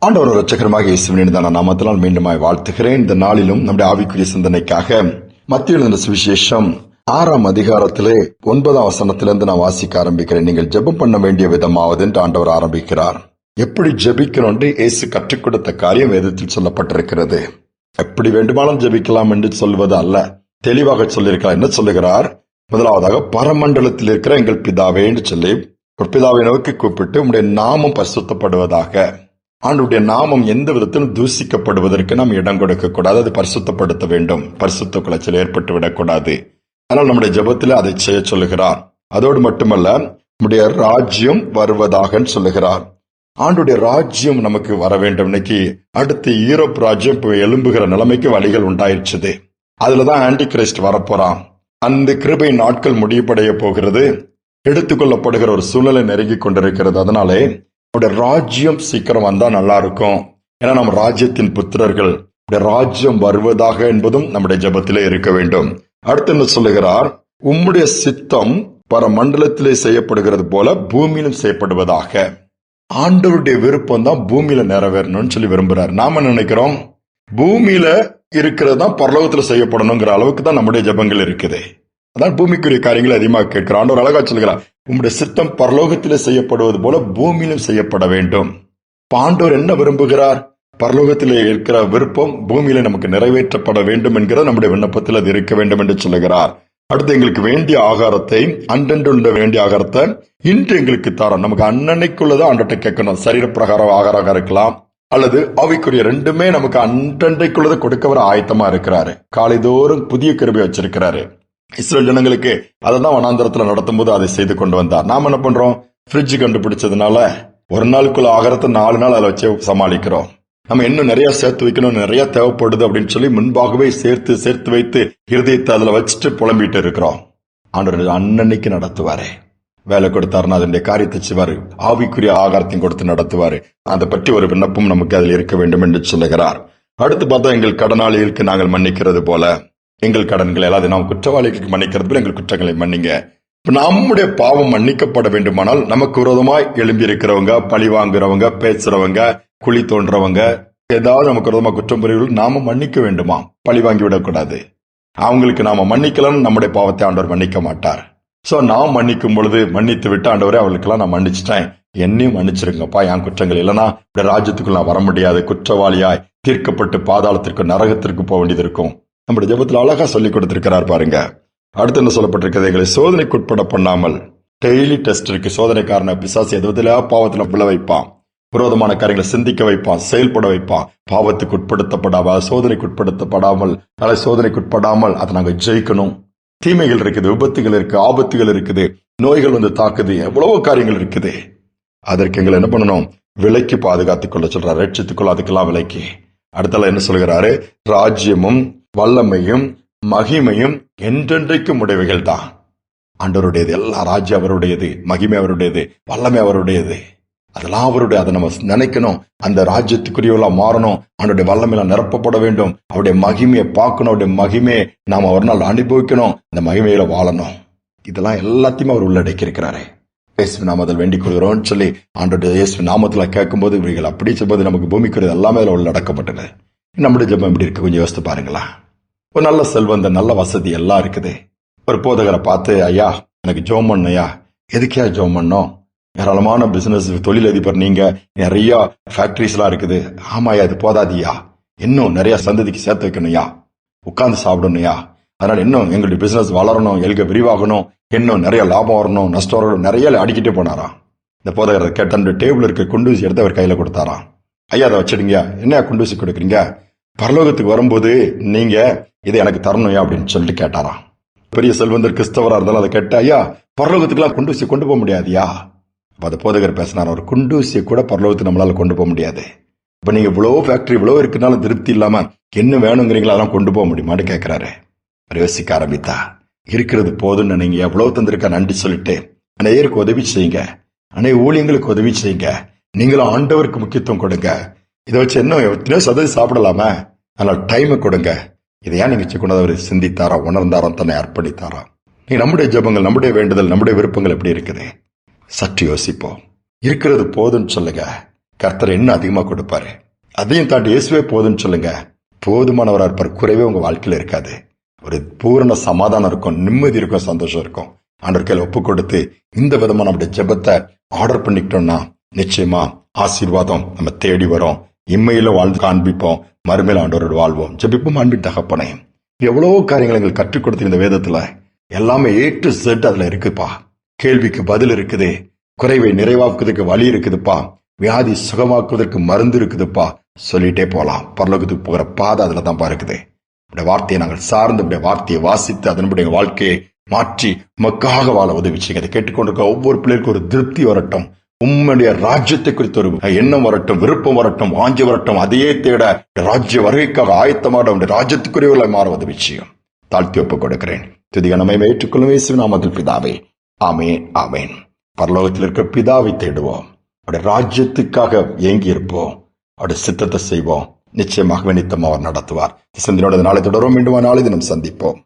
ஆண்டவர் இரட்சகருமாக இயேசுவின் நாமத்தினால் மீண்டுமாய் வாழ்த்துகிறேன். இந்த நாளிலும் நம்முடைய ஆவிக்குரிய சிந்தனைக்காக மத்திய எழுதின சுவிசேஷம் 6ஆம் அதிகாரத்திலே 9ஆம் வசனத்திலிருந்து நான் வாசிக்க ஆரம்பிக்கிறேன். நீங்கள் ஜெபம் பண்ண வேண்டிய விதமாவது என்று ஆண்டவர் ஆரம்பிக்கிறார். எப்படி ஜெபிக்கணும் என்று இயேசு கற்றுக் கொடுத்த காரியம் வேதத்தில் சொல்லப்பட்டிருக்கிறது. எப்படி வேண்டுமானாலும் ஜெபிக்கலாம் என்று சொல்வது அல்ல, தெளிவாக சொல்லியிருக்கிறார். என்ன சொல்லுகிறார்? முதலாவதாக பரமண்டலத்தில் இருக்கிற எங்கள் பிதாவே என்று சொல்லி ஒரு பிதாவை நோக்கி கூப்பிட்டு உம்முடைய நாமம் பரிசுத்தப்படுவதாக. ஆண்டுடைய நாமம் எந்த விதத்திலும் தூசிக்கப்படுவதற்கு நாம் இடம் கொடுக்க கூடாது. அது பரிசுத்தப்படுத்த வேண்டும். பரிசுத்த குலைச்சல் ஏற்பட்டு விடக்கூடாது. ஆனால் நம்முடைய ஜெபத்தில் அதை செய்ய சொல்லுகிறார். அதோடு மட்டுமல்ல, நம்முடைய ராஜ்யம் வருவதாக சொல்லுகிறார். ஆண்டுடைய ராஜ்யம் நமக்கு வர வேண்டும். இன்னைக்கு அடுத்து யூரோப் ராஜ்யம் எழும்புகிற நிலைமைக்கு வழிகள் உண்டாயிருச்சுது. அதுலதான் ஆன்டி கிரைஸ்ட் வரப்போறான். அந்த கிருபை நாட்கள் முடிவடைய போகிறது. எடுத்துக்கொள்ளப்படுகிற ஒரு சூழ்நிலை நெருங்கி கொண்டிருக்கிறது. அதனாலே ராஜ்யம் சீக்கிரம் வந்தா நல்லா இருக்கும். ஏன்னா நம்ம ராஜ்யத்தின் புத்திரர்கள். ராஜ்யம் வருவதாக என்பதும் நம்முடைய ஜெபத்திலே இருக்க வேண்டும். அடுத்து என்ன சொல்லுகிறார்? உம்முடைய சித்தம் பரமண்டலத்திலே செய்யப்படுகிறது போல பூமியிலும் செய்யப்படுவதாக. ஆண்டவருடைய விருப்பம் தான் பூமியில நிறைவேறணும்னு சொல்லி விரும்புறார். நாம நினைக்கிறோம் பூமியில இருக்கிறது தான் பரலோகத்துல செய்யப்படணுங்கிற அளவுக்கு தான் நம்முடைய ஜெபங்கள் இருக்குது. அதான் பூமிக்குரிய காரியங்களை அதிகமாக கேட்கிறார். ஆண்டவர் அழகா சொல்கிறார், உம்முடைய சித்தம் பரலோகத்திலே செய்யப்படுவது போல பூமியிலும் செய்யப்பட வேண்டும். ஆண்டவர் என்ன விரும்புகிறார்? பரலோகத்திலே இருக்கிற விருப்பம் பூமியில நமக்கு நிறைவேற்றப்பட வேண்டும் என்கிற நம்முடைய விண்ணப்பத்தில் அது இருக்க வேண்டும் என்று சொல்லுகிறார். அடுத்து எங்களுக்கு வேண்டிய ஆகாரத்தை, அன்றென்று வேண்டிய ஆகாரத்தை இன்று எங்களுக்கு தரோம். நமக்கு அன்னன்னைக்குள்ளதான் ஆண்டவர்கிட்ட கேட்கணும். சரீரப்பிரகாரம் ஆகாரம் இருக்கலாம், அல்லது ஆவிக்குரிய ரெண்டுமே நமக்கு அன்றன்றைக்குள்ளதை கொடுக்க வர ஆயத்தமா இருக்கிறாரு. காலைதோறும் புதிய கிருபை வச்சிருக்கிறாரு. இஸ்ரேல் ஜனங்களுக்கு அதை தான் வனாந்தரத்துல நடத்தும் போது அதை செய்து கொண்டு வந்தார். நாம என்ன பண்றோம்? ஃப்ரிட்ஜ் கண்டுபிடிச்சதுனால ஒரு நாளுக்குள்ள ஆகாரத்தை 4 நாள் அதை வச்சு சமாளிக்கிறோம். நம்ம இன்னும் நிறைய சேர்த்து வைக்கணும், நிறைய தேவைப்படுது அப்படின்னு சொல்லி முன்பாகவே சேர்த்து வைத்து இருதயத்தை அதுல வச்சுட்டு புலம்பிட்டு இருக்கிறோம். ஆண்டவர் அன்னன்னைக்கு நடத்துவாரு. வேலை கொடுத்தாருன்னா அதனுடைய காரியத்தை செய்வாரு. ஆவிக்குரிய ஆகாரத்தையும் கொடுத்து நடத்துவாரு. அதை பற்றி ஒரு விண்ணப்பம் நமக்கு அதில் இருக்க வேண்டும் என்று சொல்லுகிறார். அடுத்து பார்த்தா, எங்கள் கடனாளிகளுக்கு நாங்கள் மன்னிக்கிறது போல எங்கள் கடன்களை அல்லாது நாம் குற்றவாளிகளுக்கு மன்னிக்கிறது போல எங்கள் குற்றங்களை மன்னிங்க. நம்முடைய பாவம் மன்னிக்கப்பட வேண்டுமானால் நமக்கு விரோதமாய் எழும்பி இருக்கிறவங்க, பழி வாங்குறவங்க, பேசுறவங்க, குழி தோன்றவங்க, ஏதாவது நமக்கு விரோதமா குற்றம் புரிவுகள் நாம மன்னிக்க வேண்டுமா? பழி வாங்கி விடக்கூடாது. அவங்களுக்கு நாம மன்னிக்கலாம், நம்முடைய பாவத்தை ஆண்டவர் மன்னிக்க மாட்டார். சோ நாம் மன்னிக்கும் பொழுது மன்னித்து விட்டு, ஆண்டவரே அவளுக்கெல்லாம் நான் மன்னிச்சிட்டேன், என்னையும் மன்னிச்சிருங்கப்பா, என் குற்றங்கள் இல்லைன்னா ராஜ்யத்துக்குள்ள நான் வர முடியாது, குற்றவாளியாய் தீர்க்கப்பட்டு பாதாளத்திற்கு நரகத்திற்கு போக வேண்டியது இருக்கும். நம்முடைய ஜெபத்தில் அழகா சொல்லி கொடுத்திருக்கிறார் பாருங்க. அடுத்து என்ன சொல்லப்பட்டிருக்கிறது? எங்களை சோதனைக்கு உட்பட பண்ணாமல். டெய்லி டெஸ்ட் இருக்கு. சோதனைக்காரன பிசாசு எதுல பாவத்துல விழ வைப்பான், விரோதமான காரியங்களை சிந்திக்க வைப்பான், செயல்பட வைப்பான். பாவத்துக்கு உட்படுத்தப்படாமல், சோதனைக்கு உட்படுத்தப்படாமல், சோதனைக்கு உட்படாமல் அதை நாங்க ஜெயிக்கணும். தீமைகள் இருக்குது, விபத்துகள் இருக்கு, ஆபத்துகள் இருக்குது, நோய்கள் வந்து தாக்குது, எவ்வளவோ காரியங்கள் இருக்குது. அதற்கு எங்களை என்ன பண்ணணும்? விலைக்கு பாதுகாத்துக் கொள்ள சொல்றாரு, ரட்சித்துக் கொள்ள. அதுக்கெல்லாம் விலைக்கு. அடுத்தால என்ன சொல்கிறாரு? ராஜ்யமும் வல்லமையும் மகிமையும் என்றென்றைக்கும் உடையவைகள் தான். ஆண்டவருடையது. எல்லா ராஜ்யம் அவருடையது, மகிமை அவருடையது, வல்லமை அவருடையது. அதெல்லாம் அவருடைய. அதை நம்ம நினைக்கணும். அந்த ராஜ்யத்துக்குரியவர்களா மாறணும். அவனுடைய வல்லமையில நிரப்பப்பட வேண்டும். அவருடைய மகிமையை பார்க்கணும். அவருடைய மகிமையை நாம ஒரு நாள் அனுபவிக்கணும். அந்த மகிமையில வாழணும். இதெல்லாம் எல்லாத்தையும் அவர் உள்ளடக்கி இருக்கிறாரு. இயேசு நாமத்தில் வேண்டிக் கொள்கிறோம்னு சொல்லி ஆண்டோட இயேசு நாமத்துல கேட்கும் போது இவர்கள் அப்படி சொல்வது நமக்கு பூமிக்குரியது எல்லாமே அதில் உள்ளடக்கப்பட்டது. நம்முடைய ஜெபம் எப்படி இருக்கு கொஞ்சம் யோசித்து பாருங்களா. ஒரு நல்ல செல்வந்த, நல்ல வசதி எல்லாம் இருக்குது. ஒரு போதகரை பார்த்து, ஐயா எனக்கு ஜோம் பண்ணையா. எதுக்கே ஜோம் பண்ணோம்? ஏராளமான பிசினஸ் தொழிலதிபர் நீங்க, நிறைய ஃபேக்டரிஸ் எல்லாம் இருக்குது. ஆமாயா, இது போதாதியா, இன்னும் நிறைய சந்ததிக்கு சேர்த்து வைக்கணும்யா, உட்கார்ந்து சாப்பிடணும்யா. அதனால இன்னும் எங்களுடைய பிசினஸ் வளரணும், எல்க விரிவாகணும், இன்னும் நிறைய லாபம் வரணும், நஷ்டம் வரணும், நிறைய அடிக்கிட்டே போனாராம். இந்த போதகரை கேட்ட டேபிள் இருக்க குண்டூசி எடுத்து அவர் கையில கொடுத்தாராம். ஐயா அதை வச்சிடுங்க. என்ன குண்டூசி கொடுக்குறீங்க? பரலோகத்துக்கு வரும்போது நீங்க இதை எனக்கு தரணும்யா அப்படின்னு சொல்லிட்டு கேட்டாராம். பெரிய செல்வந்தர் கிறிஸ்தவரா இருந்தாலும் அதை கேட்ட, ஐயா பரலோகத்துக்குலாம் குண்டூசி கொண்டு போக முடியாதுயா. அந்த போதகர் பேசினார், ஒரு குண்டூசியை கூட பரலோகத்துக்கு நம்மளால கொண்டு போக முடியாது. இப்ப நீங்க இவ்வளவு ஃபேக்டரி இவ்வளவு இருக்குனாலும் திருப்தி இல்லாம என்ன வேணுங்கிறீங்களா அதெல்லாம் கொண்டு போக முடியுமான்னு கேட்கிறாரு. யோசிக்க ஆரம்பித்தா, இருக்கிறது போதும்னு நீங்க எவ்வளவு தந்திருக்க நன்றி சொல்லிட்டு அநேகருக்கு உதவி செய்யுங்க, அநேக ஊழியங்களுக்கு உதவி செய்யுங்க. நீங்களும் ஆண்டவருக்கு முக்கியத்துவம் கொடுங்க. இதை வச்சு என்ன எத்தனையோ சதவீதம் சாப்பிடலாமா? அதனால டைமை கொடுங்க. இதை ஏன் நீங்க கொண்டவர் சிந்தித்தாரா, உணர்ந்தாரா, தன்னை அர்ப்பணித்தாரா? நீங்க நம்முடைய ஜெபங்கள், நம்முடைய வேண்டுதல், நம்முடைய விருப்பங்கள் எப்படி இருக்குது? சற்று யோசிப்போம். இருக்கிறது போதும்னு சொல்லுங்க. கர்த்தர் என்ன அதிகமா கொடுப்பாரு. அதையும் தாண்டி இயேசுவே போதும்னு சொல்லுங்க. போதுமானவரா இருப்பார். குறைவே உங்க வாழ்க்கையில இருக்காது. ஒரு பூரண சமாதானம் இருக்கும், நிம்மதி இருக்கும், சந்தோஷம் இருக்கும். ஆண்டவர் கையில ஒப்பு கொடுத்து இந்த விதமா நம்முடைய ஜெபத்தை ஆர்டர் பண்ணிக்கிட்டோம்னா நிச்சயமா ஆசீர்வாதம் நம்ம தேடி வரும். இம்மையில வாழ்ந்து காண்பிப்போம், மறுமையில ஆண்டவரோடு வாழ்வோம். ஜெபிப்போம். அன்பின் தகப்பனே, எவ்வளவோ காரியங்கள் எங்களுக்கு கற்றுக் கொடுத்து இந்த வேதத்துல எல்லாமே A to Z அதுல இருக்குப்பா. கேள்விக்கு பதில் இருக்குது, குறைவை நிறைவாக்குவதற்கு வழி இருக்குதுப்பா, வியாதி சுகமாக்குவதற்கு மருந்து இருக்குதுப்பா, சொல்லிட்டே போலாம். பரலோகத்துக்கு போகிற பாதை அதுல தான் இருக்குது. வார்த்தையை நாங்கள் சார்ந்து வார்த்தையை வாசித்து அதனுடைய வாழ்க்கையை மாற்றி மக்காக வாழ உதவி செய்யுங்க. அதை கேட்டுக்கொண்டிருக்க ஒவ்வொரு பிள்ளைகளுக்கும் ஒரு திருப்தி வரட்டும், உம்முடைய ராஜ்யத்தை குறித்த ஒரு எண்ணம் வரட்டும், விருப்பம் வரட்டும், வாஞ்சி வரட்டும். அதையே தேட ராஜ்ய வருகைக்காக ஆயத்தமாக உடைய ராஜ்யத்துக்குரியவர்களை மாற உதவி செய்யும். தாழ்த்தி ஒப்புக் கொடுக்கிறேன். துதிக நம்மை ஏற்றுக்கொள்ளும் இயேசுவின் நாமத்தில் பிதாவே, ஆமென், ஆமென். பரலோகத்தில் இருக்கிற பிதாவை தேடுவோம், அவருடைய ராஜ்யத்துக்காக ஏங்கி இருப்போம், அவருடைய சித்தத்தை செய்வோம். நிச்சயமாக நித்தம் அவர் நடத்துவார். சிந்தனையோட நாளை தொடரும். மீண்டும் நாளை தினம் சந்திப்போம்.